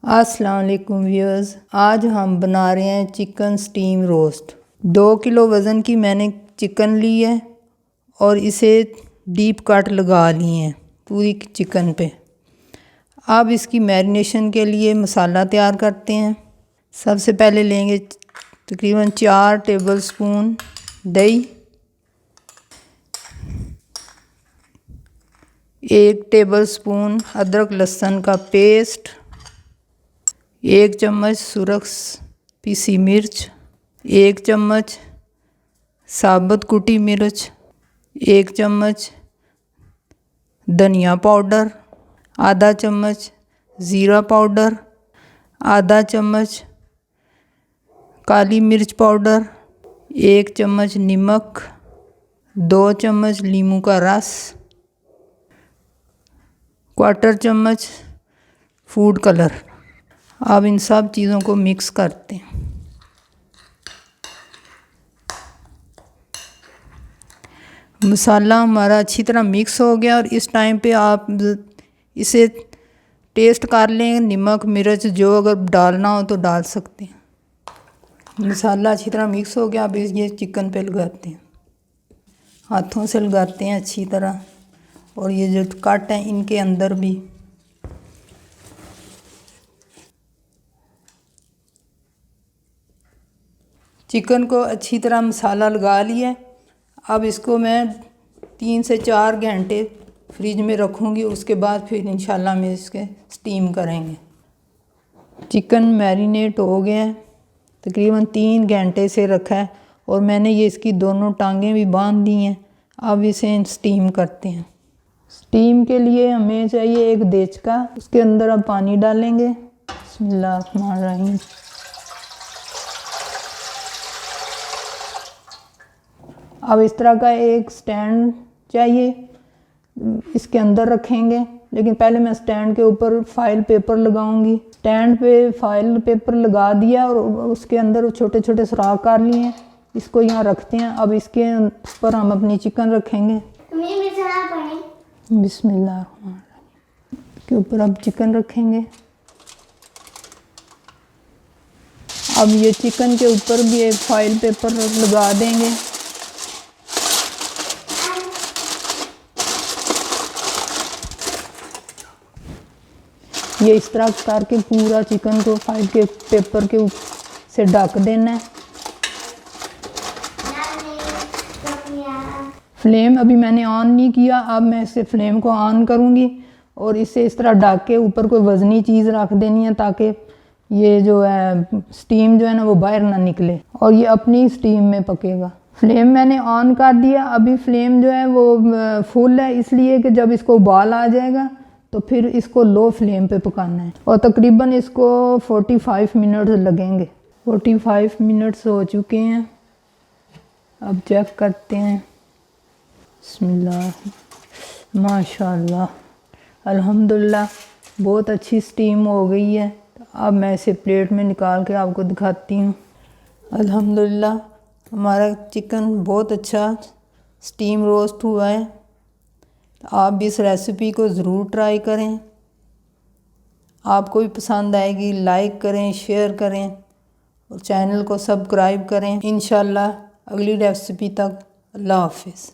अस्सलाम वालेकुम व्यूअर्स, आज हम बना रहे हैं चिकन स्टीम रोस्ट। 2 किलो वज़न की मैंने चिकन ली है और इसे डीप कट लगा लिए हैं पूरी चिकन पे। अब इसकी मैरिनेशन के लिए मसाला तैयार करते हैं। सबसे पहले लेंगे तकरीबन 4 टेबलस्पून दही, 1 टेबलस्पून अदरक लहसुन का पेस्ट, 1 चम्मच सुरख पीसी मिर्च, 1 चम्मच साबुत कुटी मिर्च, 1 चम्मच धनिया पाउडर, आधा चम्मच ज़ीरा पाउडर, आधा चम्मच काली मिर्च पाउडर, 1 चम्मच नमक, 2 चम्मच नींबू का रस, 1/4 चम्मच फूड कलर। अब इन सब चीज़ों को मिक्स करते हैं। मसाला हमारा अच्छी तरह मिक्स हो गया और इस टाइम पे आप इसे टेस्ट कर लें, नमक मिर्च जो अगर डालना हो तो डाल सकते हैं। मसाला अच्छी तरह मिक्स हो गया। अब ये चिकन पे लगाते हैं, हाथों से लगाते हैं अच्छी तरह, और ये जो कट हैं इनके अंदर भी। चिकन को अच्छी तरह मसाला लगा लिया। अब इसको मैं 3 से 4 घंटे फ्रिज में रखूँगी, उसके बाद फिर इंशाल्लाह हम इसके स्टीम करेंगे। चिकन मैरिनेट हो गया है, तकरीबन 3 घंटे से रखा है और मैंने ये इसकी दोनों टांगें भी बांध दी हैं। अब इसे स्टीम करते हैं। स्टीम के लिए हमें चाहिए एक देचका, उसके अंदर अब पानी डालेंगे। बिस्मिल्लाहिर्रहमानिर्रहीम। अब इस तरह का एक स्टैंड चाहिए, इसके अंदर रखेंगे, लेकिन पहले मैं स्टैंड के ऊपर फाइल पेपर लगाऊंगी। स्टैंड पे फाइल पेपर लगा दिया और उसके अंदर छोटे छोटे सुराख कर लिए हैं। इसको यहाँ रखते हैं। अब इसके ऊपर हम अपनी चिकन रखेंगे। बिस्मिल्लाह के ऊपर अब चिकन रखेंगे। अब ये चिकन के ऊपर भी एक फाइल पेपर लगा देंगे। ये इस तरह करके पूरा चिकन को फाइल के पेपर के से ढक देना है। फ्लेम अभी मैंने ऑन नहीं किया, अब मैं इसे फ्लेम को ऑन करूँगी और इसे इस तरह ढक के ऊपर कोई वज़नी चीज़ रख देनी है, ताकि ये जो है स्टीम जो है ना वो बाहर ना निकले और ये अपनी स्टीम में पकेगा। फ्लेम मैंने ऑन कर दिया। अभी फ्लेम जो है वो फुल है, इसलिए कि जब इसको उबाल आ जाएगा तो फिर इसको लो फ्लेम पे पकाना है और तकरीबन इसको 45 मिनट लगेंगे। 45 मिनट्स हो चुके हैं। अब चेक करते हैं। बिस्मिल्लाह, माशाल्लाह, अल्हम्दुलिल्लाह, बहुत अच्छी स्टीम हो गई है। अब मैं इसे प्लेट में निकाल के आपको दिखाती हूँ। अल्हम्दुलिल्लाह, हमारा चिकन बहुत अच्छा स्टीम रोस्ट हुआ है। आप भी इस रेसिपी को ज़रूर ट्राई करें। आपको भी पसंद आएगी। लाइक करें, शेयर करें और चैनल को सब्सक्राइब करें। इंशाल्लाह अगली रेसिपी तक अल्लाह हाफ़िज़।